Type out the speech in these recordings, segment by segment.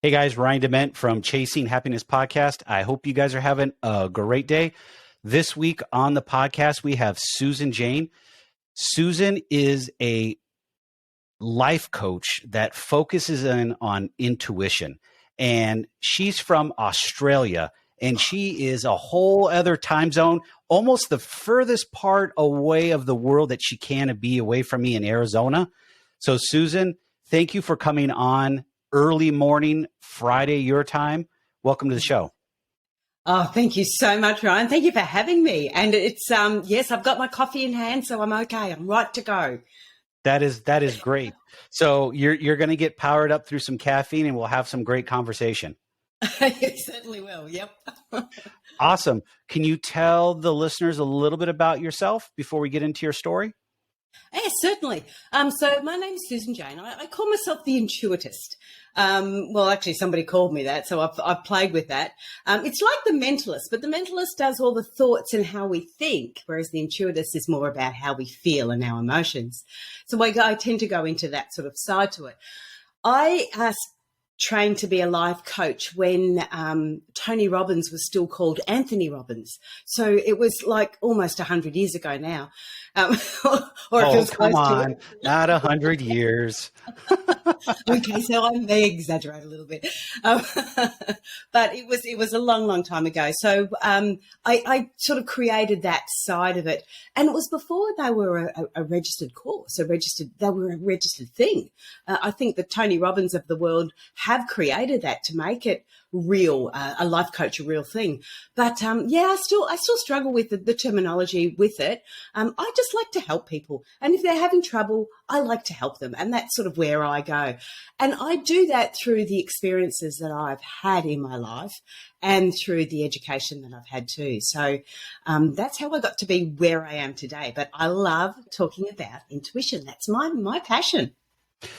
Hey guys, Ryan Dement from Chasing Happiness Podcast. I hope you guys are having a great day. This week on the podcast, we have Susan Jane. Susan is a life coach that focuses in on intuition, and she's from Australia, and she is a whole other time zone, almost the furthest part away of the world that she can be away from me in Arizona. So Susan, thank you for coming on early morning Friday your time. Welcome to the show. Oh, thank you so much, Ryan. Thank you for having me. And it's yes, I've got my coffee in hand, so I'm okay. I'm right to go. That is great. So you're going to get powered up through some caffeine, and we'll have some great conversation. You certainly will. Yep. Awesome. Can you tell the listeners a little bit about yourself before we get into your story? Yes, certainly. So my name is Susan Jane. I call myself the intuitist. Well, actually, somebody called me that, so I've played with that. It's like the mentalist, but the mentalist does all the thoughts and how we think, whereas the intuitist is more about how we feel and our emotions. So I tend to go into that sort of side to it. I trained to be a life coach when Tony Robbins was still called Anthony Robbins. So it was like almost 100 years ago now. Come on, not 100 years. Okay, so I may exaggerate a little bit, but it was a long, long time ago. So I sort of created that side of it, and it was before they were a registered course, they were a registered thing. I think the Tony Robbins of the world have created that to make it real, a life coach, a real thing. But I still struggle with the terminology with it. I just like to help people, and if they're having trouble, I like to help them, and that's sort of where I go. And I do that through the experiences that I've had in my life and through the education that I've had too. So that's how I got to be where I am today. But I love talking about intuition. That's my passion.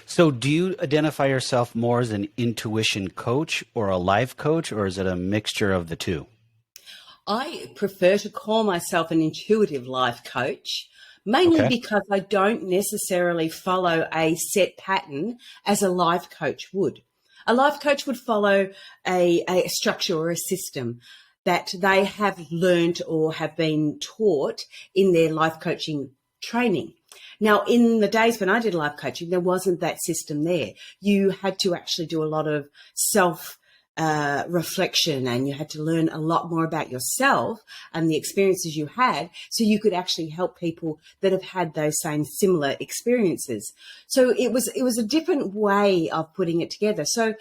So do you identify yourself more as an intuition coach or a life coach, or is it a mixture of the two? I prefer to call myself an intuitive life coach, mainly because I don't necessarily follow a set pattern as a life coach would. A life coach would follow a structure or a system that they have learned or have been taught in their life coaching training. Now, in the days when I did life coaching, there wasn't that system there. You had to actually do a lot of reflection, and you had to learn a lot more about yourself and the experiences you had, so you could actually help people that have had those same similar experiences. So it was a different way of putting it together. So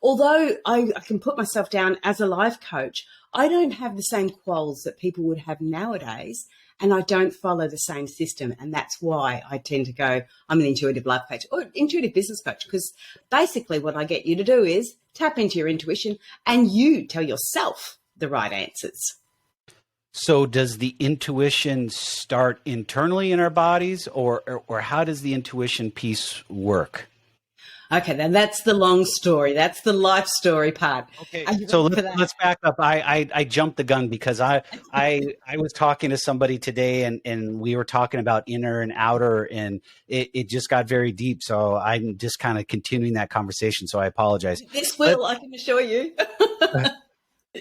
although I can put myself down as a life coach, I don't have the same quals that people would have nowadays, and I don't follow the same system. And that's why I tend to go, I'm an intuitive life coach or intuitive business coach, because basically what I get you to do is tap into your intuition and you tell yourself the right answers. So does the intuition start internally in our bodies, or how does the intuition piece work? Okay, then that's the long story. That's the life story part. Okay, so let's back up. I jumped the gun because I was talking to somebody today, and we were talking about inner and outer, and it just got very deep. So I'm just kind of continuing that conversation. So I apologize. This will, I can assure you.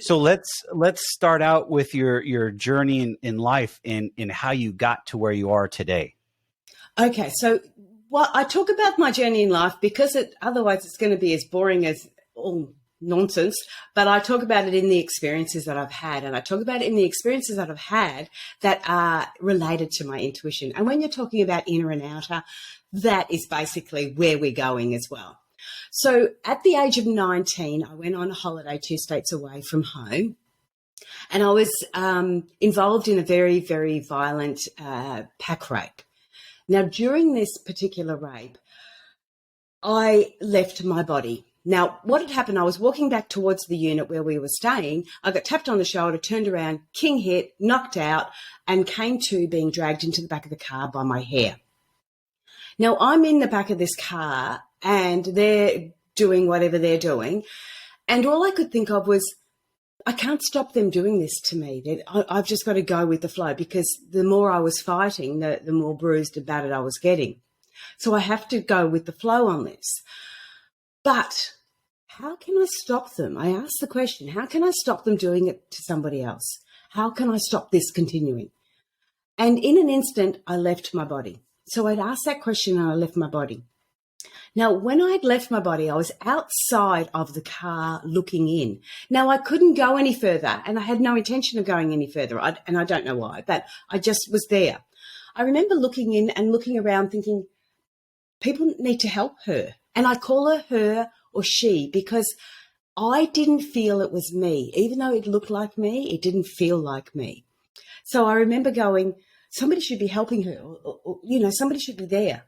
So let's start out with your journey in life and how you got to where you are today. Okay, so I talk about my journey in life because otherwise it's going to be as boring as all nonsense. But I talk about it in the experiences that I've had, and I talk about it in the experiences that I've had that are related to my intuition. And when you're talking about inner and outer, that is basically where we're going as well. So at the age of 19, I went on a holiday 2 states away from home, and I was involved in a very, very violent pack rape. Now, during this particular rape, I left my body. Now, what had happened, I was walking back towards the unit where we were staying. I got tapped on the shoulder, turned around, king hit, knocked out, and came to being dragged into the back of the car by my hair. Now, I'm in the back of this car, and they're doing whatever they're doing. And all I could think of was, I can't stop them doing this to me. I've just got to go with the flow, because the more I was fighting, the more bruised and battered I was getting. So I have to go with the flow on this. But how can I stop them? I asked the question, how can I stop them doing it to somebody else? How can I stop this continuing? And in an instant, I left my body. So I'd asked that question and I left my body. Now, when I'd left my body, I was outside of the car looking in. Now, I couldn't go any further, and I had no intention of going any further, and I don't know why, but I just was there. I remember looking in and looking around thinking, people need to help her. And I call her or she because I didn't feel it was me. Even though it looked like me, it didn't feel like me. So I remember going, somebody should be helping her, or somebody should be there.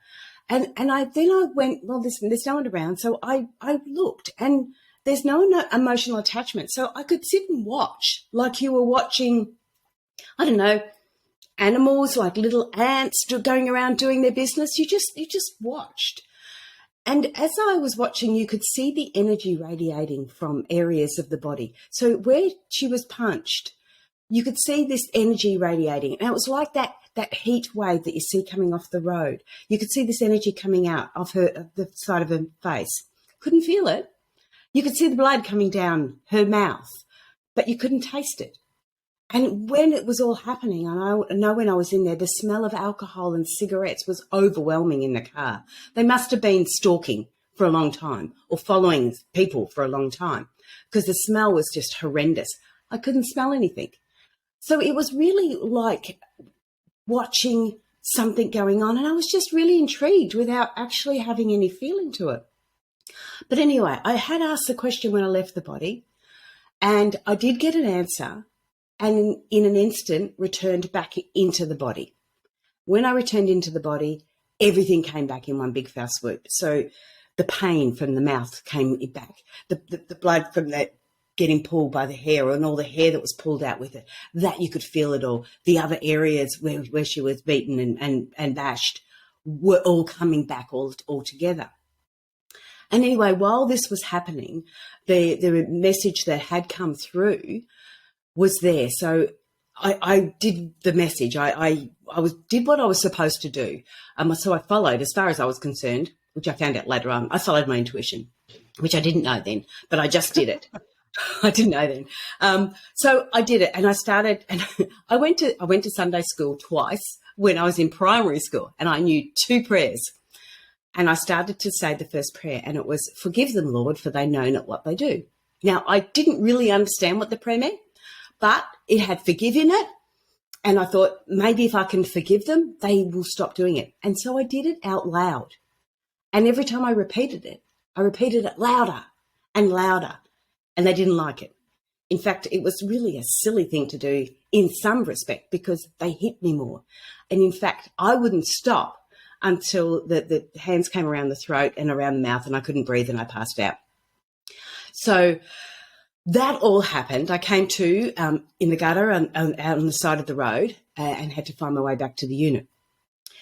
And I went, well, there's no one around. So I looked, and there's no emotional attachment. So I could sit and watch like you were watching, I don't know, animals like little ants going around doing their business. You just watched. And as I was watching, you could see the energy radiating from areas of the body. So where she was punched, you could see this energy radiating. And it was like that heat wave that you see coming off the road. You could see this energy coming out of the side of her face. Couldn't feel it. You could see the blood coming down her mouth, but you couldn't taste it. And when it was all happening, I know when I was in there, the smell of alcohol and cigarettes was overwhelming in the car. They must have been stalking for a long time or following people for a long time because the smell was just horrendous. I couldn't smell anything. So it was really like watching something going on, and I was just really intrigued without actually having any feeling to it. But anyway, I had asked the question when I left the body, and I did get an answer, and in an instant returned back into the body. When I returned into the body, everything came back in one big fast swoop. So the pain from the mouth came back, the blood from that getting pulled by the hair and all the hair that was pulled out with it, that you could feel it all. The other areas where she was beaten and bashed were all coming back all together. And anyway, while this was happening, the message that had come through was there. So I did the message. I did what I was supposed to do. So I followed, as far as I was concerned, which I found out later on, I followed my intuition, which I didn't know then, but I just did it. I didn't know then. So I did it, and I started, and I went to Sunday school twice when I was in primary school, and I knew 2 prayers. And I started to say the first prayer, and it was, "Forgive them, Lord, for they know not what they do." Now, I didn't really understand what the prayer meant, but it had forgive in it. And I thought, maybe if I can forgive them, they will stop doing it. And so I did it out loud. And every time I repeated it louder and louder. And they didn't like it. In fact, it was really a silly thing to do in some respect because they hit me more. And in fact, I wouldn't stop until the hands came around the throat and around the mouth, and I couldn't breathe and I passed out. So that all happened. I came to in the gutter out on the side of the road and had to find my way back to the unit.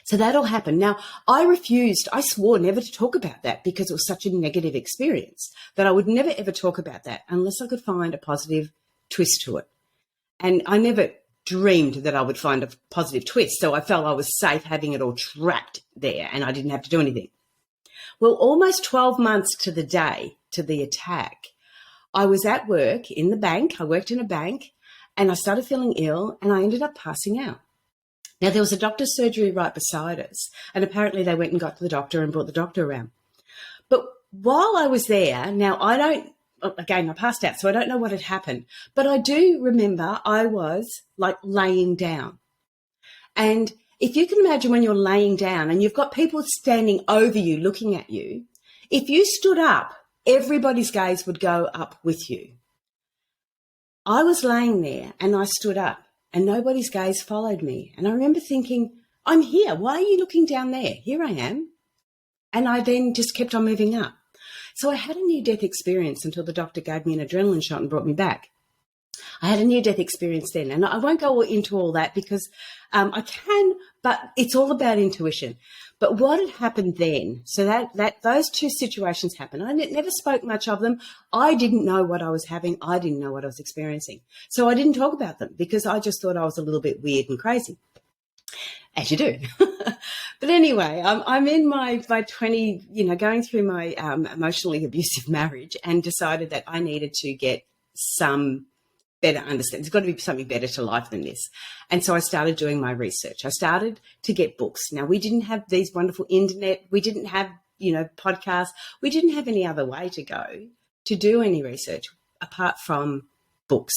So that all happened. Now, I swore never to talk about that because it was such a negative experience that I would never, ever talk about that unless I could find a positive twist to it. And I never dreamed that I would find a positive twist. So I felt I was safe having it all trapped there and I didn't have to do anything. Well, almost 12 months to the day to the attack, I was at work in the bank. I worked in a bank and I started feeling ill and I ended up passing out. Now, there was a doctor's surgery right beside us, and apparently they went and got the doctor and brought the doctor around. But while I was there, now I passed out, so I don't know what had happened, but I do remember I was like laying down. And if you can imagine when you're laying down and you've got people standing over you, looking at you, if you stood up, everybody's gaze would go up with you. I was laying there and I stood up. And nobody's gaze followed me. And I remember thinking, I'm here. Why are you looking down there? Here I am. And I then just kept on moving up. So I had a near-death experience until the doctor gave me an adrenaline shot and brought me back. I had a near-death experience then. And I won't go into all that because I can, but it's all about intuition. But what had happened then, so that those 2 situations happened. I never spoke much of them. I didn't know what I was having. I didn't know what I was experiencing. So I didn't talk about them because I just thought I was a little bit weird and crazy. as you do. But anyway, I'm in my 20, going through my emotionally abusive marriage, and decided that I needed to get some better understanding. There's got to be something better to life than this. And so I started doing my research. I started to get books. Now, we didn't have these wonderful internet. We didn't have, podcasts. We didn't have any other way to go to do any research apart from books.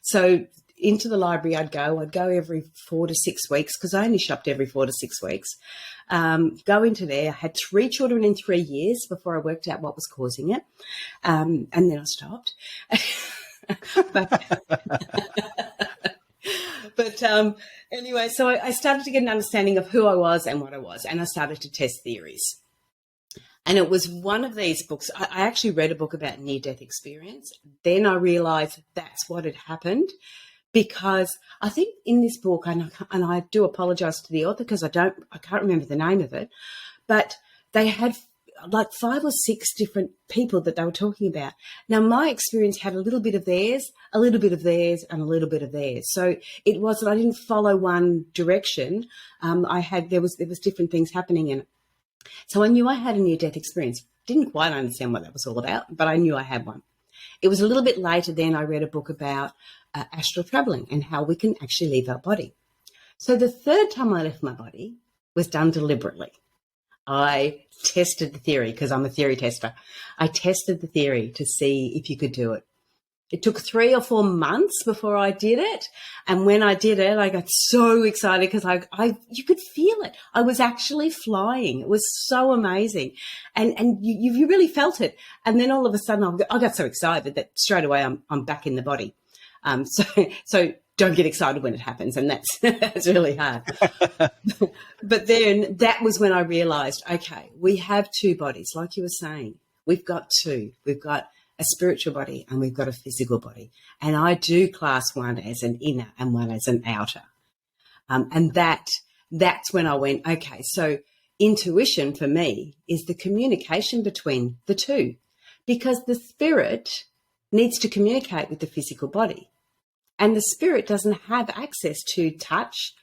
So into the library I'd go every 4 to 6 weeks, because I only shopped every 4 to 6 weeks. Go into there. I had 3 children in 3 years before I worked out what was causing it. And then I stopped. But anyway, so I started to get an understanding of who I was and what I was, and I started to test theories. And it was one of these books. I actually read a book about near-death experience. Then I realized that's what had happened, because I think in this book, and I do apologize to the author because I can't remember the name of it, but they had like 5 or 6 different people that they were talking about. Now, my experience had a little bit of theirs, a little bit of theirs, and a little bit of theirs. So it wasn't, I didn't follow one direction. There was different things happening in it. So I knew I had a near-death experience. Didn't quite understand what that was all about, but I knew I had one. It was a little bit later then I read a book about astral traveling and how we can actually leave our body. So the third time I left my body was done deliberately. I tested the theory, because I'm a theory tester. I tested the theory to see if you could do it. It took 3 or 4 months before I did it. And when I did it, I got so excited because you could feel it. I was actually flying. It was so amazing. And you really felt it. And then all of a sudden I got so excited that straight away I'm back in the body. So don't get excited when it happens. And that's really hard. But then that was when I realized, okay, we have 2 bodies. Like you were saying, we've got 2. We've got a spiritual body and we've got a physical body. And I do class one as an inner and one as an outer. And that's when I went, okay, so intuition for me is the communication between the 2, because the spirit needs to communicate with the physical body. And the spirit doesn't have access to touch,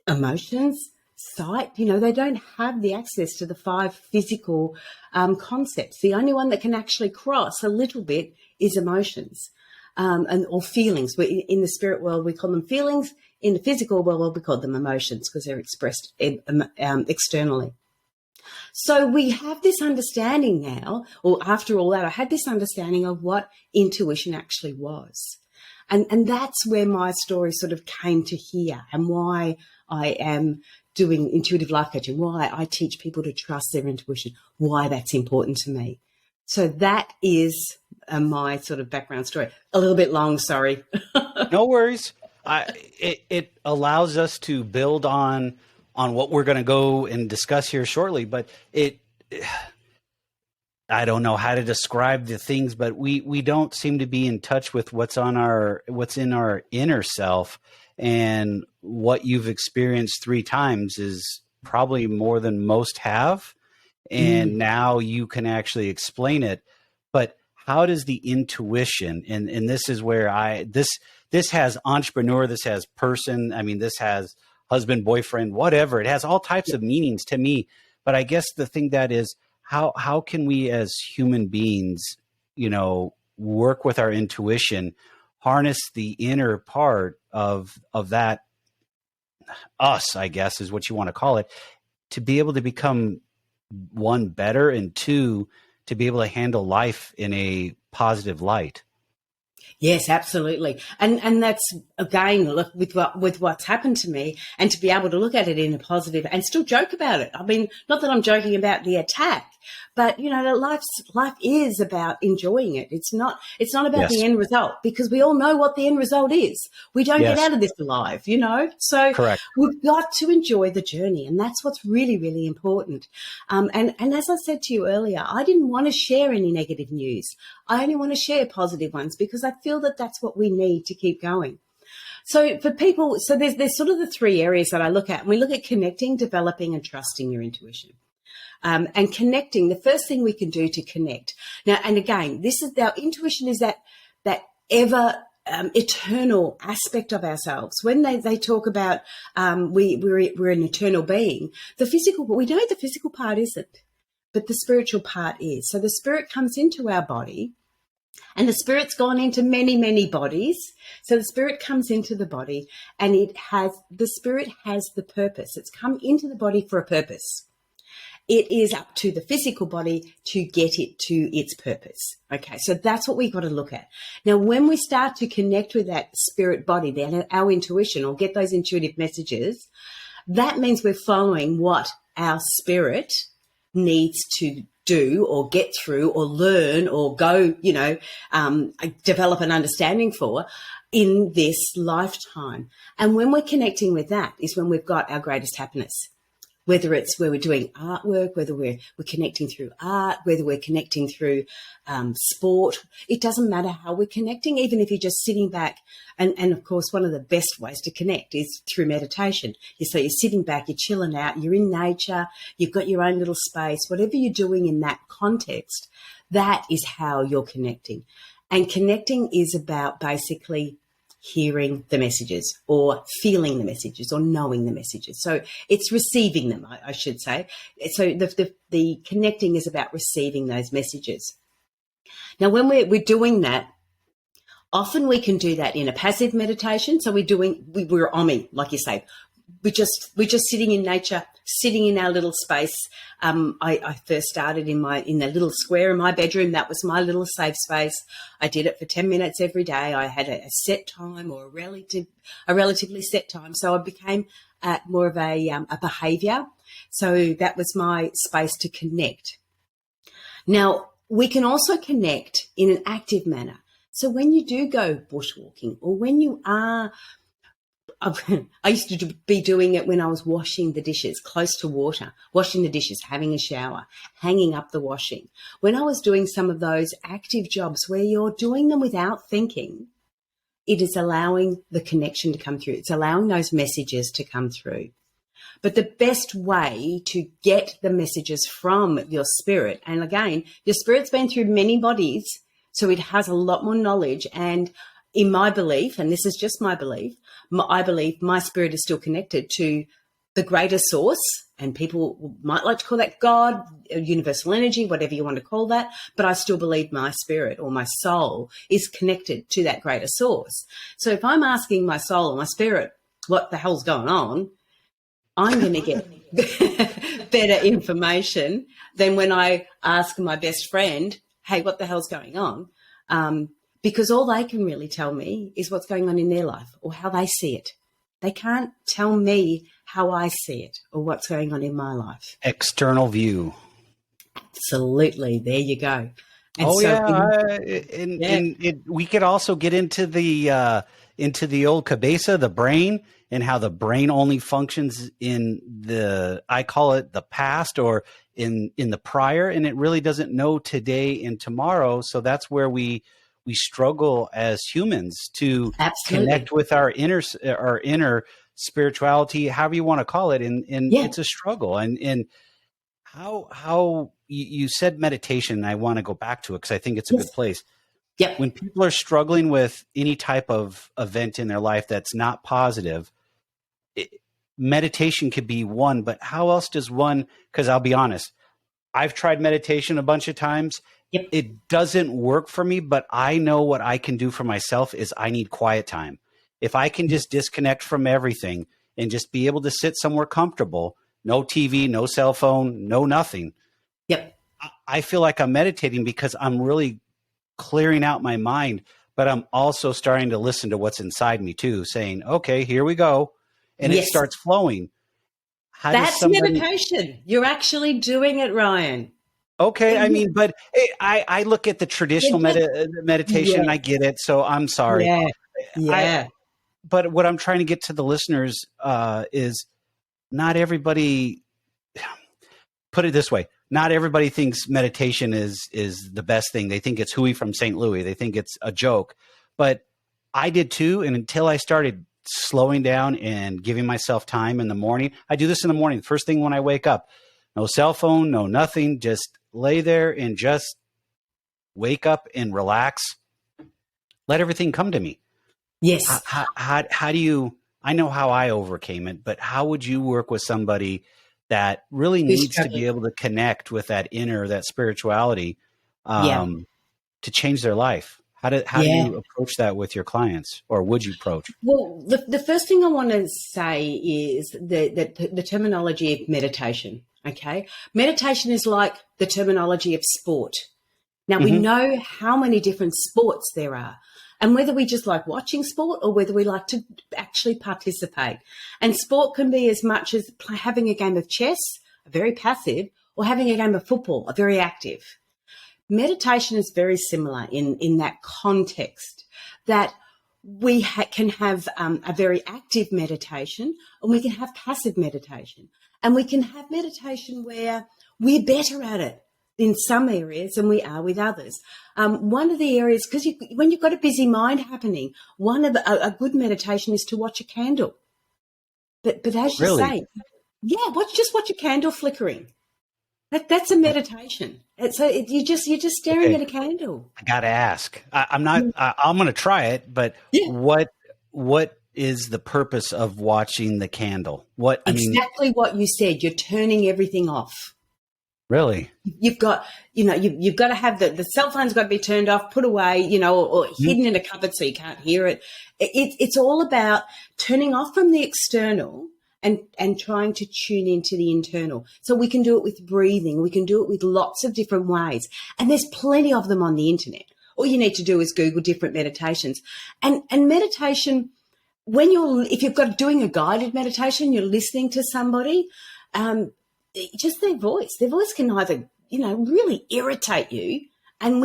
emotions, sight. They don't have the access to the 5 physical concepts. The only one that can actually cross a little bit is emotions or feelings. In the spirit world, we call them feelings. In the physical world, we call them emotions because they're expressed externally. So we have this understanding now, or after all that, I had this understanding of what intuition actually was. And that's where my story sort of came to here, and why I am doing intuitive life coaching, why I teach people to trust their intuition, why that's important to me. So that is my sort of background story. A little bit long, sorry. No worries. It allows us to build on what we're going to go and discuss here shortly, but I don't know how to describe the things, but we don't seem to be in touch with what's in our inner self. And what you've experienced 3 times is probably more than most have. And now you can actually explain it. But how does the intuition, and this is where this has entrepreneur, this has person, this has husband, boyfriend, whatever. It has all types of meanings to me. But I guess the thing that is, how can we as human beings, work with our intuition, harness the inner part of that us, I guess is what you want to call it, to be able to become 1, better, and 2, to be able to handle life in a positive light? Yes, absolutely. And that's, again, look, with what's happened to me, and to be able to look at it in a positive and still joke about it. Not that I'm joking about the attack, but life is about enjoying it. It's not about the end result, because we all know what the end result is. We don't get out of this alive, So Correct. We've got to enjoy the journey, and that's what's really, really important. And as I said to you earlier, I didn't want to share any negative news. I only want to share positive ones, because I feel that that's what we need to keep going. So for people, there's sort of the 3 areas that I look at. And we look at connecting, developing, and trusting your intuition. And connecting, the first thing we can do to connect. Now, and again, our intuition is that ever eternal aspect of ourselves. When they talk about we're an eternal being, we know the physical part isn't, but the spiritual part is. So the spirit comes into our body, and the spirit's gone into many, many bodies. So the spirit comes into the body, and the spirit has the purpose. It's come into the body for a purpose. It is up to the physical body to get it to its purpose. Okay, so that's what we've got to look at. Now, when we start to connect with that spirit body, then our intuition, or get those intuitive messages, that means we're following what our spirit needs to do or get through or learn or go, develop an understanding for in this lifetime. And when we're connecting with that is when we've got our greatest happiness. Whether it's where we're doing artwork, whether we're connecting through art, whether we're connecting through sport, it doesn't matter how we're connecting, even if you're just sitting back. And of course, one of the best ways to connect is through meditation. So you're sitting back, you're chilling out, you're in nature, you've got your own little space, whatever you're doing in that context, that is how you're connecting. And connecting is about basically hearing the messages or feeling the messages or knowing the messages. So it's receiving them, I should say. So the connecting is about receiving those messages. Now, when we're doing that, often we can do that in a passive meditation. So we're Ommi, like you say. We're just sitting in nature, sitting in our little space. I first started in the little square in my bedroom. That was my little safe space. I did it for 10 minutes every day. I had a set time or a relatively set time. So I became more of a behavior. So that was my space to connect. Now, we can also connect in an active manner. So when you do go bushwalking, or when you are, I used to be doing it when I was washing the dishes, close to water, washing the dishes, having a shower, hanging up the washing. When I was doing some of those active jobs where you're doing them without thinking, it is allowing the connection to come through. It's allowing those messages to come through. But the best way to get the messages from your spirit, and again, your spirit's been through many bodies, so it has a lot more knowledge. And in my belief, and this is just my belief, I believe my spirit is still connected to the greater source, and people might like to call that God, universal energy, whatever you want to call that, but I still believe my spirit or my soul is connected to that greater source. So if I'm asking my soul or my spirit, what the hell's going on, I'm going to get better information than when I ask my best friend, hey, what the hell's going on? Because all they can really tell me is what's going on in their life or how they see it. They can't tell me how I see it or what's going on in my life. External view. Absolutely. There you go. And we could also get into the old cabeza, the brain, and how the brain only functions in I call it the past or in the prior, and it really doesn't know today and tomorrow. So that's where we struggle as humans to connect with our inner spirituality, however you want to call it. And it's a struggle. And how you said meditation, and I want to go back to it because I think it's a good place. Yep. When people are struggling with any type of event in their life that's not positive, meditation could be one, but how else does one, because I'll be honest, I've tried meditation a bunch of times. Yep. It doesn't work for me, but I know what I can do for myself is I need quiet time. If I can just disconnect from everything and just be able to sit somewhere comfortable, no TV, no cell phone, no nothing. Yep. I feel like I'm meditating because I'm really clearing out my mind, but I'm also starting to listen to what's inside me too, saying, okay, here we go. And it starts flowing. That's meditation. You're actually doing it, Ryan. Okay. I mean, but I look at the traditional meditation and I get it. So I'm sorry. Yeah. But what I'm trying to get to the listeners is not everybody, put it this way, not everybody thinks meditation is the best thing. They think it's hooey from St. Louis. They think it's a joke. But I did too. And until I started slowing down and giving myself time in the morning, I do this in the morning, first thing when I wake up. No cell phone, no nothing. Just lay there and just wake up and relax. Let everything come to me. Yes. How do you, I know how I overcame it, but how would you work with somebody that really Who's needs to be struggling? able to connect with that inner, that spirituality, Yeah. to change their life? How do Yeah. you approach that with your clients, or would you approach? Well, the first thing I want to say is the terminology of meditation. Okay. Meditation is like the terminology of sport. Now, we Hmm. know how many different sports there are, and whether we just like watching sport or whether we like to actually participate. And sport can be as much as having a game of chess, a very passive, or having a game of football, a very active. Meditation is very similar in that context, that we can have a very active meditation, and we can have passive meditation, and we can have meditation where we're better at it in some areas than we are with others. One of the areas, because when you've got a busy mind happening, one of a good meditation is to watch a candle. But as you Really? say, yeah, watch a candle flickering. That's a meditation. You're just staring Okay. at a candle. I got to ask. I'm not. I'm going to try it, but Yeah, what is the purpose of watching the candle? What I mean, exactly what you said. You're turning everything off. really? You've got, you've got to have the cell phone's got to be turned off, put away, or Mhm. hidden in a cupboard so you can't hear it. It's all about turning off from the external and trying to tune into the internal. So we can do it with breathing. We can do it with lots of different ways. And there's plenty of them on the internet. All you need to do is Google different meditations. And meditation, if you've got doing a guided meditation, you're listening to somebody, just their voice can either, really irritate you, and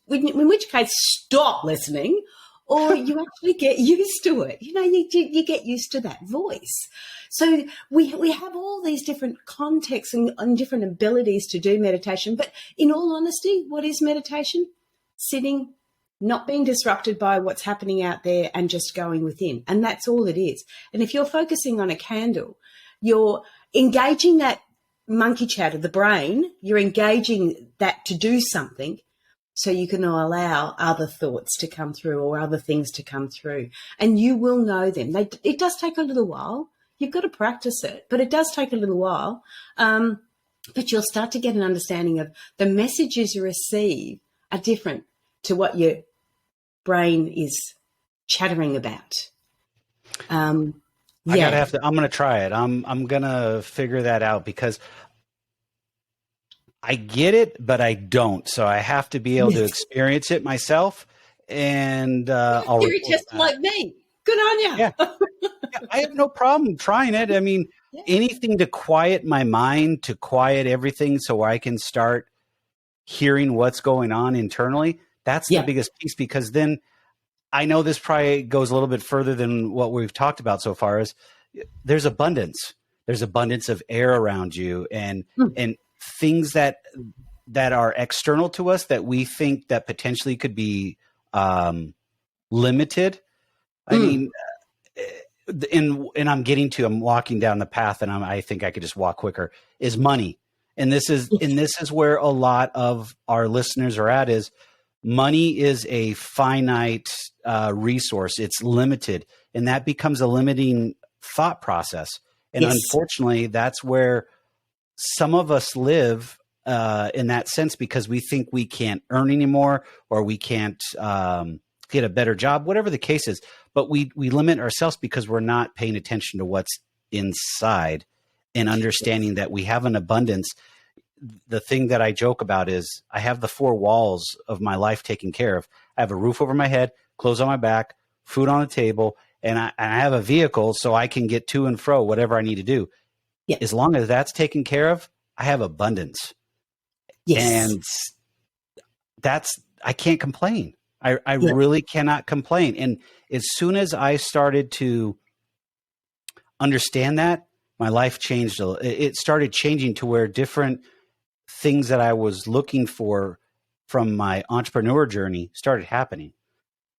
in which case stop listening, or you actually get used to it. You get used to that voice. So we have all these different contexts and different abilities to do meditation. But in all honesty, what is meditation? Sitting, not being disrupted by what's happening out there, and just going within. And that's all it is. And if you're focusing on a candle, you're engaging that monkey chatter, the brain, you're engaging that to do something, so you can allow other thoughts to come through or other things to come through. And you will know them. It does take a little while. You've got to practice it, but it does take a little while. But you'll start to get an understanding of the messages you receive are different to what your brain is chattering about. I'm going to try it. I'm going to figure that out, because I get it, but I don't. So I have to be able to experience it myself, and I'll You're report just back. like me. Good on you. Yeah. Yeah, I have no problem trying it. I mean, Yeah. anything to quiet my mind, to quiet everything so I can start hearing what's going on internally. That's the Yeah. biggest piece, because then I know this probably goes a little bit further than what we've talked about so far. Is there's abundance. There's abundance of air around you, and things that are external to us that we think that potentially could be limited. I mean, and I'm walking down the path, and I think I could just walk quicker, is money. And this is where a lot of our listeners are at. Is money is a finite resource. It's limited, and that becomes a limiting thought process. And unfortunately, that's where some of us live in that sense, because we think we can't earn anymore, or we can't get a better job, whatever the case is. But we limit ourselves because we're not paying attention to what's inside and understanding that we have an abundance. The thing that I joke about is I have the four walls of my life taken care of. I have a roof over my head, clothes on my back, food on the table, and I have a vehicle so I can get to and fro, whatever I need to do. Yeah. As long as that's taken care of, I have abundance. Yes. And I can't complain. I really cannot complain. And as soon as I started to understand that, my life changed. It started changing to where different things that I was looking for from my entrepreneur journey started happening.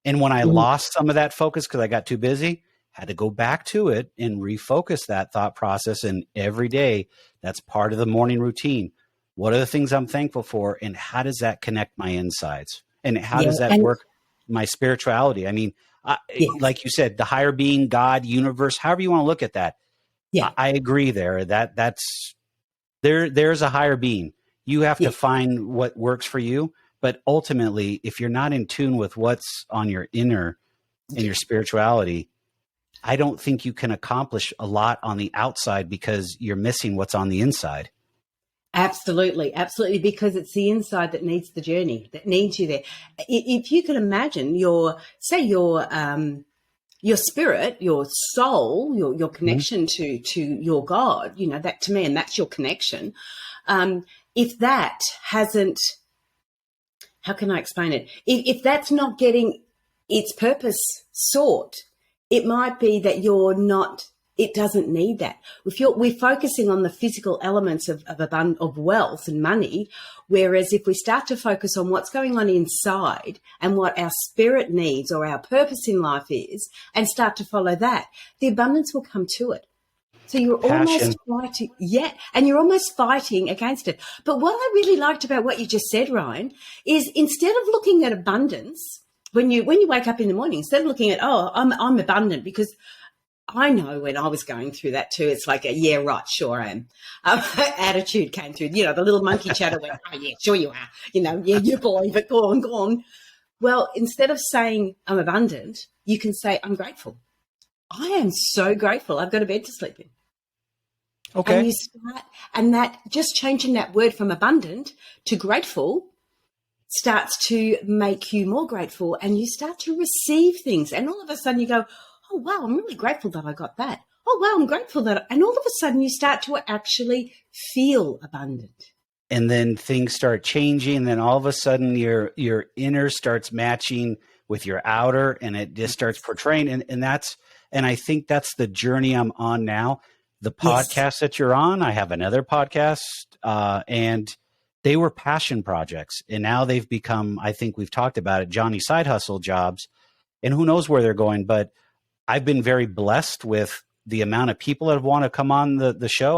And when I lost some of that focus because I got too busy, had to go back to it and refocus that thought process. And every day, that's part of the morning routine. What are the things I'm thankful for? And how does that connect my insides? And how does that work my spirituality? I mean, Yes. Like you said, the higher being, God, universe, however you want to look at that. Yeah. I agree there. There's a higher being. You have to find what works for you. But ultimately, if you're not in tune with what's on your inner and your spirituality, I don't think you can accomplish a lot on the outside because you're missing what's on the inside. Absolutely, absolutely, because it's the inside that needs the journey, that needs you there. If you can imagine your spirit, your soul, your connection to your God, that to me, and that's your connection. If that hasn't, how can I explain it? If that's not getting its purpose sought, it might be that it doesn't need that. We're focusing on the physical elements of wealth and money, whereas if we start to focus on what's going on inside and what our spirit needs or our purpose in life is, and start to follow that, the abundance will come to it. So you're almost fighting, and you're almost fighting against it. But what I really liked about what you just said, Ryan, is instead of looking at abundance, when you wake up in the morning, instead of looking at, I'm abundant, because I know when I was going through that too, it's like yeah, right, sure I am. Attitude came through, the little monkey chatter went, oh yeah, sure you are. Yeah, you believe it, go on. Well, instead of saying I'm abundant, you can say I'm grateful. I am so grateful. I've got a bed to sleep in. Okay. And you start, and that just changing that word from abundant to grateful starts to make you more grateful, and you start to receive things. And all of a sudden you go, oh, wow, I'm really grateful that I got that. Oh, wow, I'm grateful that. And all of a sudden you start to actually feel abundant. And then things start changing. And then all of a sudden your inner starts matching with your outer, and it just starts portraying. And I think that's the journey I'm on now. The podcast that you're on, I have another podcast, and they were passion projects. And now they've become, I think we've talked about it, Johnny side hustle jobs, and who knows where they're going. But I've been very blessed with the amount of people that want to come on the show.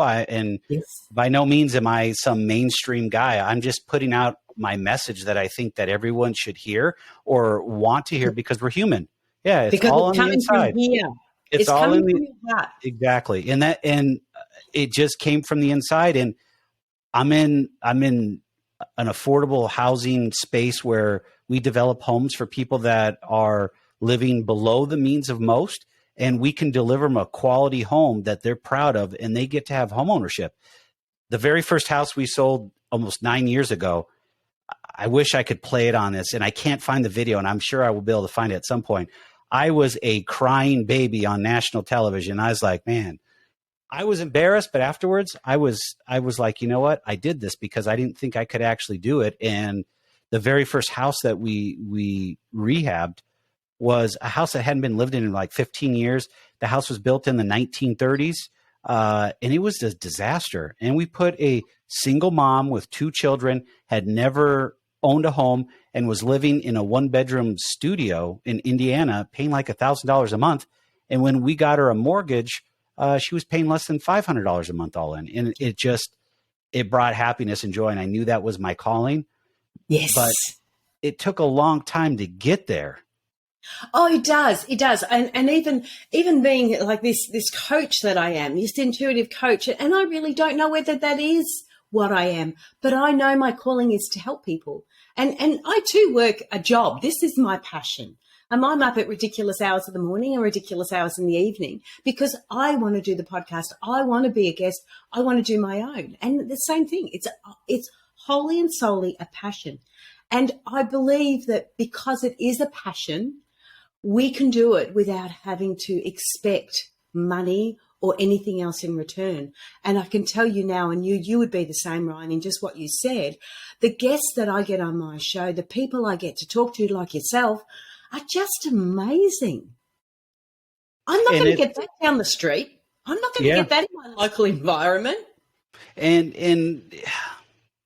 By no means am I some mainstream guy. I'm just putting out my message that I think that everyone should hear or want to hear, because we're human. Yeah, it's because all it's on the inside. From here. It's all coming in the from your heart. Exactly. And it just came from the inside. And I'm in an affordable housing space where we develop homes for people that are living below the means of most, and we can deliver them a quality home that they're proud of, and they get to have home ownership. The very first house we sold almost 9 years ago, I wish I could play it on this, and I can't find the video, and I'm sure I will be able to find it at some point. I was a crying baby on national television. I was like, man, I was embarrassed, but afterwards I was like, you know what? I did this because I didn't think I could actually do it. And the very first house that we rehabbed was a house that hadn't been lived in like 15 years. The house was built in the 1930s, and it was a disaster. And we put a single mom with 2 children, had never owned a home, and was living in a 1-bedroom studio in Indiana, paying like $1,000 a month. And when we got her a mortgage, she was paying less than $500 a month all in. And it brought happiness and joy. And I knew that was my calling. Yes. But it took a long time to get there. Oh, it does. It does. And even being like this coach that I am, this intuitive coach, and I really don't know whether that is what I am, but I know my calling is to help people. And I too work a job. This is my passion. And I'm up at ridiculous hours of the morning and ridiculous hours in the evening because I want to do the podcast. I want to be a guest. I want to do my own. And the same thing. It's wholly and solely a passion. And I believe that because it is a passion, we can do it without having to expect money or anything else in return. And I can tell you now, and you would be the same, Ryan, in just what you said, the guests that I get on my show, the people I get to talk to like yourself, are just amazing. I'm not going to get that down the street. I'm not going to get that in my local environment. And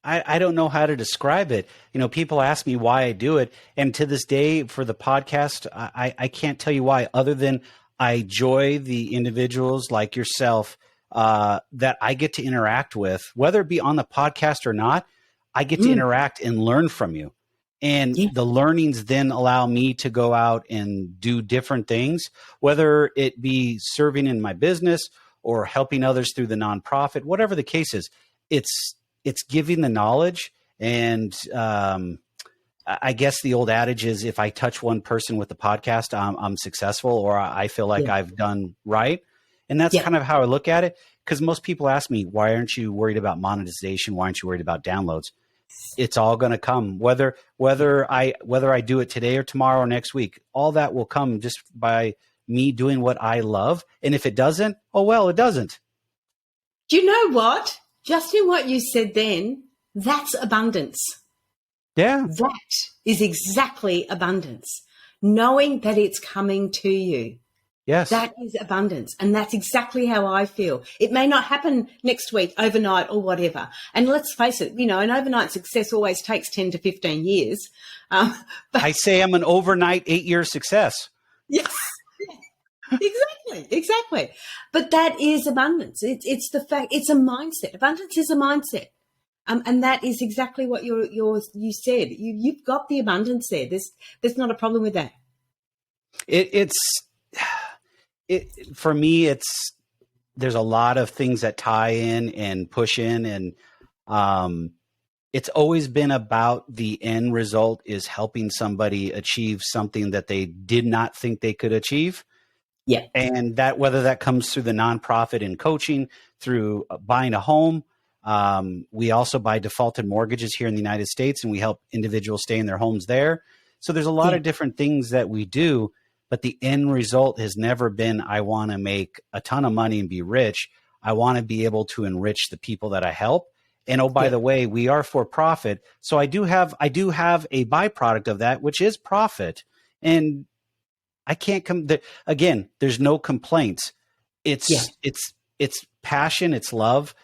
I don't know how to describe it. You know, people ask me why I do it. And to this day for the podcast, I can't tell you why, other than I enjoy the individuals like yourself that I get to interact with, whether it be on the podcast or not. I get to interact and learn from you. And Yeah. the learnings then allow me to go out and do different things, whether it be serving in my business or helping others through the nonprofit, whatever the case is. It's giving the knowledge. And I guess the old adage is, if I touch one person with the podcast, I'm successful, or I feel like Yeah. I've done right. And that's Yeah. kind of how I look at it. Because most people ask me, why aren't you worried about monetization? Why aren't you worried about downloads? It's all going to come, whether I do it today or tomorrow or next week. All that will come just by me doing what I love. And if it doesn't, oh well, it doesn't. Do you know what? Just in what you said then, that's abundance. Yeah. That is exactly abundance. Knowing that it's coming to you. Yes. That is abundance. And that's exactly how I feel. It may not happen next week, overnight, or whatever. And let's face it, an overnight success always takes 10 to 15 years. But I say I'm an overnight 8-year success. yes, exactly. But that is abundance. It's the fact. It's a mindset. Abundance is a mindset. And that is exactly what you said. You've got the abundance there. There's not a problem with that. For me, there's a lot of things that tie in and push in, and it's always been about the end result is helping somebody achieve something that they did not think they could achieve. Yeah. And that, whether that comes through the nonprofit and coaching, through buying a home. We also buy defaulted mortgages here in the United States, and we help individuals stay in their homes there. So there's a lot of different things that we do, but the end result has never been, I want to make a ton of money and be rich. I want to be able to enrich the people that I help. And oh, by the way, we are for profit. So I do have a byproduct of that, which is profit. And I can't again, there's no complaints. It's passion, it's love.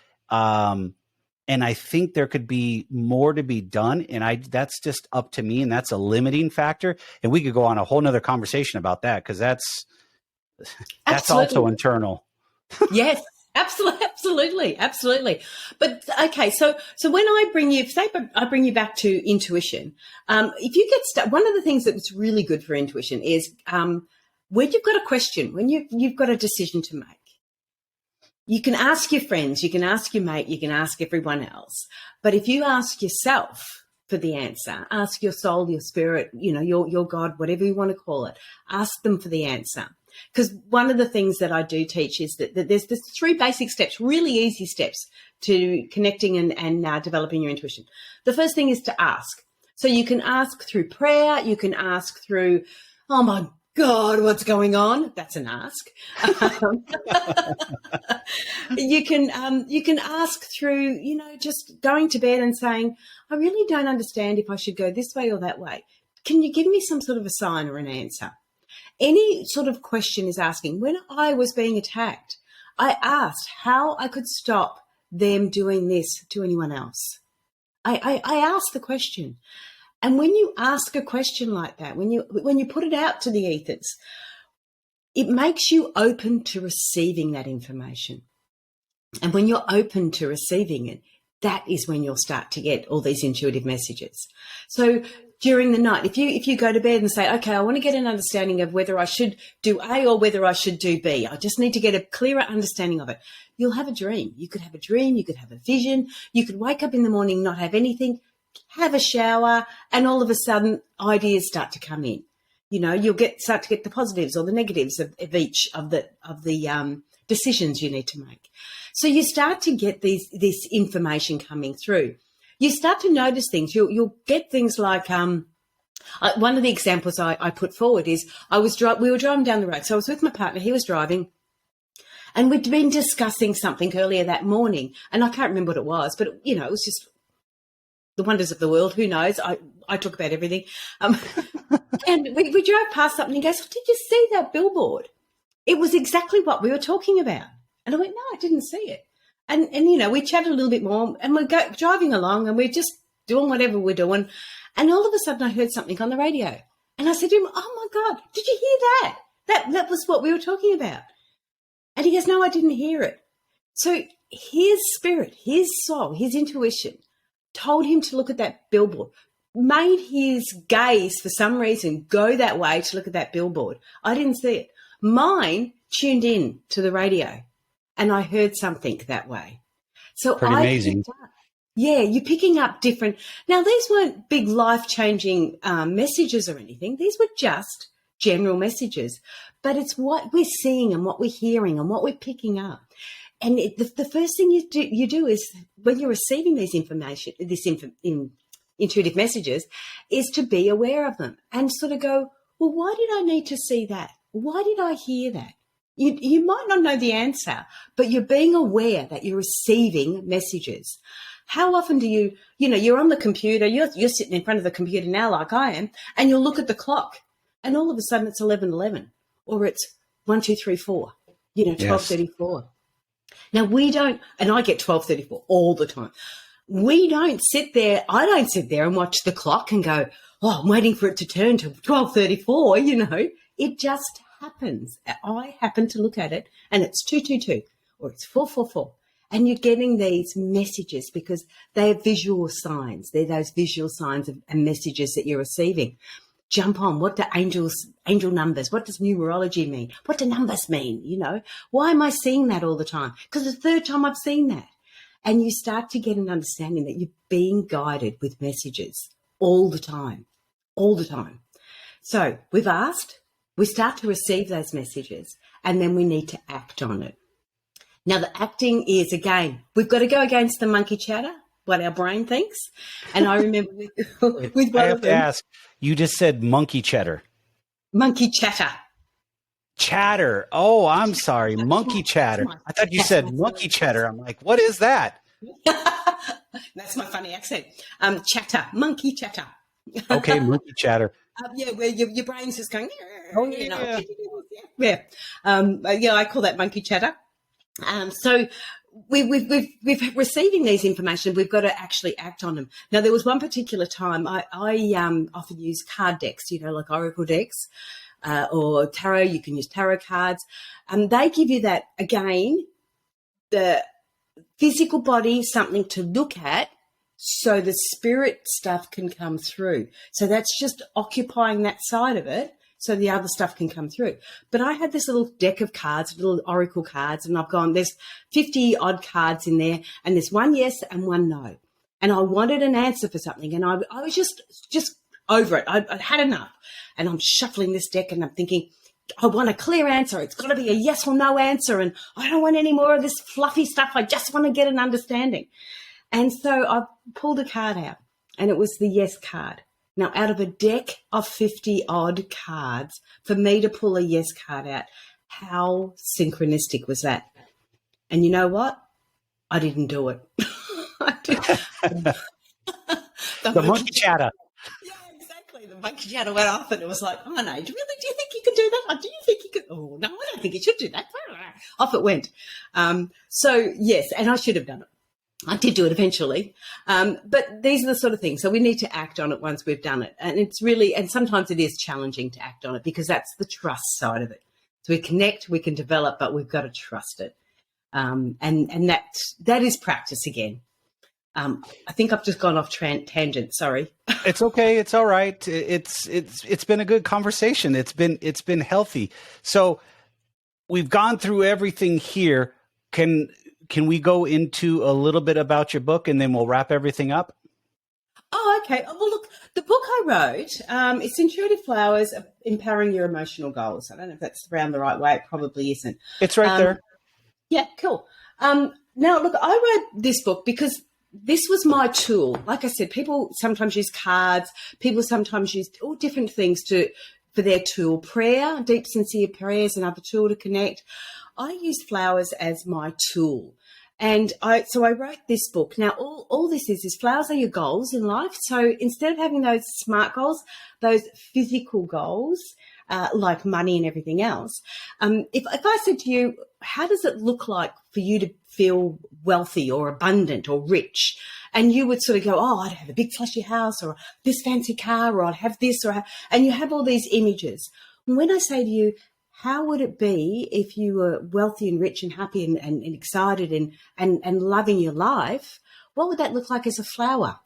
And I think there could be more to be done. And that's just up to me. And that's a limiting factor. And we could go on a whole nother conversation about that, because that's also internal. Yes, absolutely. But okay, so when I bring you, say I bring you back to intuition, if you get stuck, one of the things that's really good for intuition is when you've got a question, when you've got a decision to make. You can ask your friends, you can ask your mate, you can ask everyone else. But if you ask yourself for the answer, ask your soul, your spirit, your God, whatever you want to call it, ask them for the answer. Because one of the things that I do teach is that there's 3 basic steps, really easy steps to connecting and developing your intuition. The first thing is to ask. So you can ask through prayer, you can ask through, oh my God, what's going on? That's an ask. You can ask through, just going to bed and saying, I really don't understand if I should go this way or that way. Can you give me some sort of a sign or an answer? Any sort of question is asking. When I was being attacked, I asked how I could stop them doing this to anyone else. I asked the question. And when you ask a question like that, when you put it out to the ethers, it makes you open to receiving that information. And when you're open to receiving it, that is when you'll start to get all these intuitive messages. So during the night, if you go to bed and say, okay, I want to get an understanding of whether I should do A or whether I should do B, I just need to get a clearer understanding of it, you'll have a dream. You could have a dream, you could have a vision, you could wake up in the morning, not have anything, have a shower, and all of a sudden ideas start to come in. You'll start to get the positives or the negatives of each of the decisions you need to make. So you start to get this information coming through. You start to notice things. You'll get things like one of the examples I put forward is we were driving down the road. So I was with my partner. He was driving. And we'd been discussing something earlier that morning. And I can't remember what it was, but, it was just the wonders of the world. Who knows? I talk about everything. And we drove past something and he goes, oh, did you see that billboard? It was exactly what we were talking about. And I went, no, I didn't see it. And we chatted a little bit more and we're driving along and we're just doing whatever we're doing. And all of a sudden I heard something on the radio. And I said to him, oh, my God, did you hear that? That was what we were talking about. And he goes, no, I didn't hear it. So his spirit, his soul, his intuition told him to look at that billboard. made his gaze for some reason go that way to look at that billboard. I didn't see it. Mine tuned in to the radio and I heard something that way. So Pretty amazing. Yeah, you're picking up different. Now, these weren't big life-changing messages or anything. These were just general messages. But it's what we're seeing and what we're hearing and what we're picking up. And the first thing you do is when you're receiving these intuitive messages is to be aware of them and sort of go, well, why did I need to see that? Why did I hear that? You might not know the answer, but you're being aware that you're receiving messages. How often do you're on the computer, you're sitting in front of the computer now like I am, and you'll look at the clock and all of a sudden it's 11:11 or it's 1, 2, 3, 4, 12:34. Now we don't, and I get 12:34 all the time. We don't sit there, I don't sit there and watch the clock and go, oh, I'm waiting for it to turn to 12:34, It just happens. I happen to look at it and it's 2:22 or it's 4:44. And you're getting these messages because they are visual signs. They're those visual signs and messages that you're receiving. Jump on. What do angel numbers, what does numerology mean? What do numbers mean? Why am I seeing that all the time? Because it's the third time I've seen that. And you start to get an understanding that you're being guided with messages all the time. So we've asked, we start to receive those messages, and then we need to act on it. Now, the acting is, again, we've got to go against the monkey chatter, what our brain thinks. And I remember with one I have to ask, you just said monkey cheddar. Monkey chatter. Chatter. Oh, I'm sorry. Monkey chatter. I thought you said monkey cheddar. I'm like, what is that? That's my funny accent. Chatter. Monkey chatter. Okay, monkey chatter. Where your brain's just going, oh, yeah. Yeah. I call that monkey chatter. So we've receiving these information. We've got to actually act on them. Now, there was one particular time I often use card decks, like Oracle decks or tarot. You can use tarot cards. They give you that, again, the physical body, something to look at, so the spirit stuff can come through. So that's just occupying that side of it, so the other stuff can come through. But I had this little deck of cards, little oracle cards, and I've gone, there's 50 odd cards in there, and there's one yes and one no. And I wanted an answer for something, and I was just over it. I'd had enough. And I'm shuffling this deck, and I'm thinking, I want a clear answer. It's got to be a yes or no answer, and I don't want any more of this fluffy stuff. I just want to get an understanding. And so I pulled a card out, and it was the yes card. Now, out of a deck of 50 odd cards, for me to pull a yes card out, how synchronistic was that? And you know what? I didn't do it. The monkey chatter. Yeah, exactly. The monkey chatter went off, and it was like, oh, no, really? Do you think you could do that? Do you think you could? Oh, no, I don't think you should do that. Off it went. So, yes, and I should have done it. I did do it eventually. But these are the sort of things. So we need to act on it once we've done it. And it's really, and sometimes it is challenging to act on it because that's the trust side of it. So we connect, we can develop, but we've got to trust it. And that is practice again. I think I've just gone off tangent. Sorry. It's okay. It's all right. It's been a good conversation. It's been healthy. So we've gone through everything here. Can we go into a little bit about your book and then we'll wrap everything up? Oh, okay. Well, look, the book I wrote, it's Intuitive Flowers, Empowering Your Emotional Goals. I don't know if that's around the right way. It probably isn't. It's right there. Yeah, cool. Now, look, I wrote this book because this was my tool. Like I said, people sometimes use cards. People sometimes use all different things for their tool. Prayer, deep, sincere prayers, another tool to connect. I used flowers as my tool. And so I wrote this book. Now, all this is flowers are your goals in life. So instead of having those SMART goals, those physical goals, like money and everything else, if I said to you, how does it look like for you to feel wealthy or abundant or rich? And you would sort of go, oh, I'd have a big flashy house or this fancy car, or I'd have this, and you have all these images. When I say to you, how would it be if you were wealthy and rich and happy and excited and loving your life? What would that look like as a flower?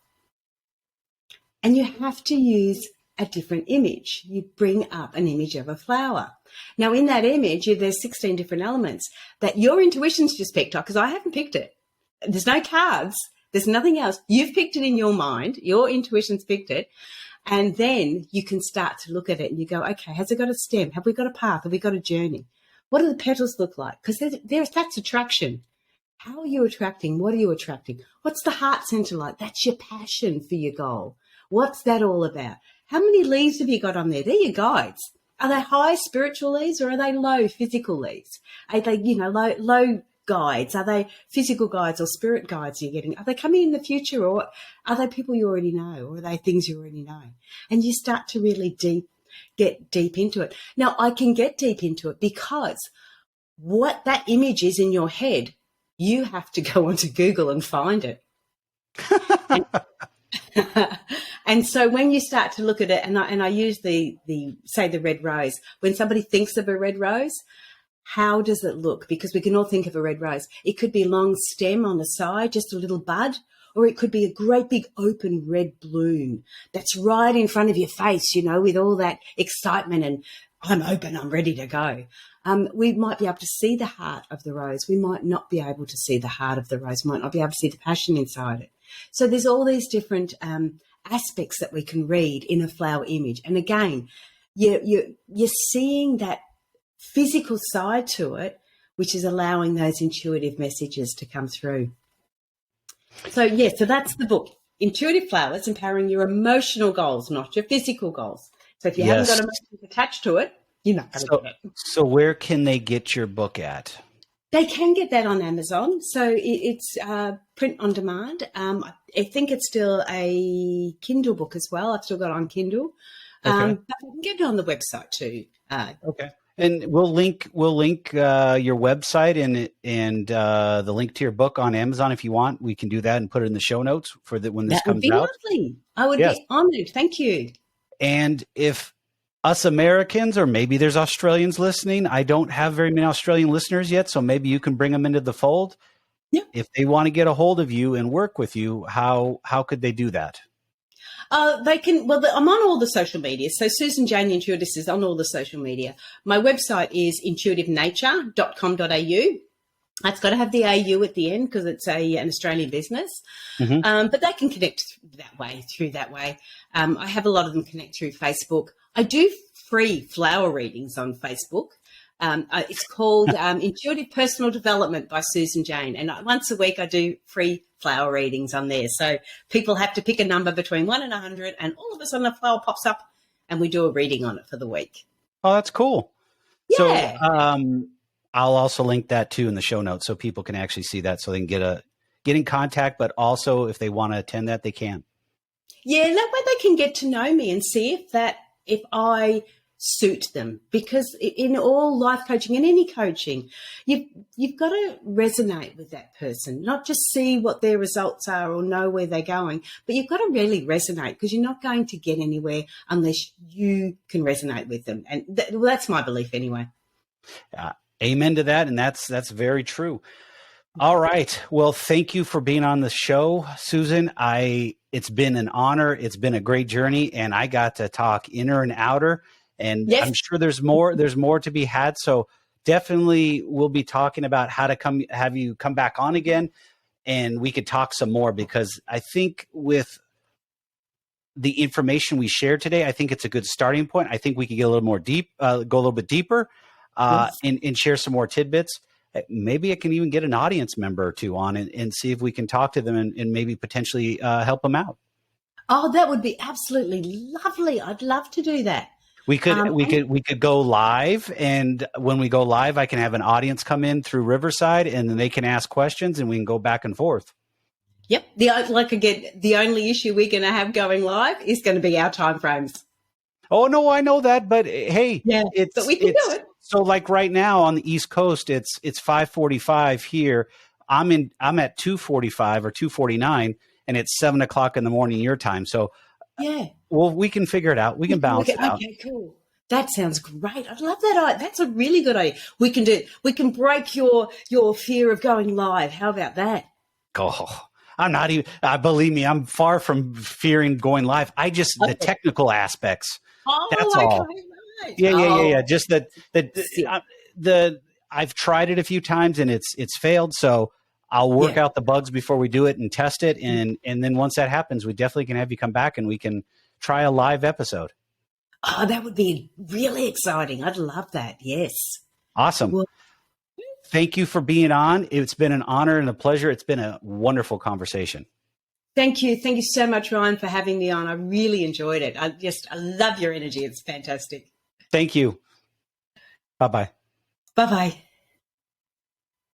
and you have to use a different image. You bring up an image of a flower. Now, in that image, there's 16 different elements that your intuition's just picked up, because I haven't picked it. There's no cards. There's nothing else. You've picked it in your mind. Your intuition's picked it. And then you can start to look at it and you go, okay, has it got a stem? Have we got a path? Have we got a journey? What do the petals look like? Because that's attraction. How are you attracting? What are you attracting? What's the heart center like? That's your passion for your goal. What's that all about? How many leaves have you got on there? They're your guides. Are they high spiritual leaves or are they low physical leaves? Are they, low guides? Are they physical guides or spirit guides you're getting? Are they coming in the future, or are they people you already know, or are they things you already know? And you start to really get deep into it. Now, I can get deep into it because what that image is in your head, you have to go onto Google and find it. And so when you start to look at it, and I use the red rose, when somebody thinks of a red rose, how does it look? Because we can all think of a red rose. It could be a long stem on the side, just a little bud, or it could be a great big open red bloom that's right in front of your face, with all that excitement and I'm open, I'm ready to go. We might be able to see the heart of the rose. We might not be able to see the heart of the rose, might not be able to see the passion inside it. So there's all these different aspects that we can read in a flower image. And again, you're seeing that physical side to it, which is allowing those intuitive messages to come through. So that's the book, Intuitive Flowers, Empowering Your Emotional Goals, not your physical goals. So if you haven't got emotions attached to it, you're not going to get it. So where can they get your book at? They can get that on Amazon. So it's print on demand. I think it's still a Kindle book as well. I've still got it on Kindle. Okay. But you can get it on the website too. Okay. And we'll link your website and the link to your book on Amazon if you want. We can do that and put it in the show notes for when this comes out. That would be lovely. I would be honored. Thank you. And if us Americans, or maybe there's Australians listening, I don't have very many Australian listeners yet, so maybe you can bring them into the fold. Yeah. If they want to get a hold of you and work with you, how could they do that? They can. Well, I'm on all the social media. So Susan Jane Intuitus is on all the social media. My website is intuitivenature.com.au. It's got to have the AU at the end because it's an Australian business. Mm-hmm. But they can connect through that way. I have a lot of them connect through Facebook. I do free flower readings on Facebook. It's called Intuitive Personal Development by Susan Jane. And once a week I do free flower readings on there. So people have to pick a number between 1 and 100 and all of a sudden a flower pops up and we do a reading on it for the week. Oh, that's cool. Yeah. So I'll also link that too in the show notes so people can actually see that so they can get in contact, but also if they want to attend that, they can. Yeah, that way they can get to know me and see if I suit them, because in all life coaching and any coaching, you've got to resonate with that person, not just see what their results are or know where they're going, but you've got to really resonate, because you're not going to get anywhere unless you can resonate with them. And that's my belief anyway. Amen to that. And that's very true. All right. Well, thank you for being on the show, Susan. It's been an honor. It's been a great journey, and I got to talk inner and outer. And yes. I'm sure there's more to be had. So definitely we'll be talking about how to have you come back on again, and we could talk some more, because I think with the information we shared today, I think it's a good starting point. I think we could get a little more go a little bit deeper, yes. and share some more tidbits. Maybe I can even get an audience member or two on and see if we can talk to them and maybe potentially help them out. Oh, that would be absolutely lovely. I'd love to do that. We could go live, and when we go live, I can have an audience come in through Riverside, and then they can ask questions, and we can go back and forth. Yep. The only issue we're going to have going live is going to be our time frames. Oh no, I know that, but hey, yeah, but we can do it. So, like right now on the East Coast, it's 5:45 here. I'm at 2:45 or 2:49, and it's 7:00 in the morning your time. So. Yeah. Well, we can figure it out. We can balance it out. Okay, cool. That sounds great. I love that. That's a really good idea. We can break your fear of going live. How about that? Oh, I'm not even, believe me, I'm far from fearing going live. The Okay. technical aspects. Oh, That's okay, all. right. Yeah. Oh, Just I've tried it a few times and it's failed. So I'll work yeah. out the bugs before we do it and test it. And then once that happens, we definitely can have you come back and we can try a live episode. Oh, that would be really exciting. I'd love that. Yes. Awesome. Well, Thank you for being on. It's been an honor and a pleasure. It's been a wonderful conversation. thank you. Thank you so much, Ryan, for having me on. I really enjoyed it. I love your energy. It's fantastic. Thank you. Bye-bye. Bye-bye.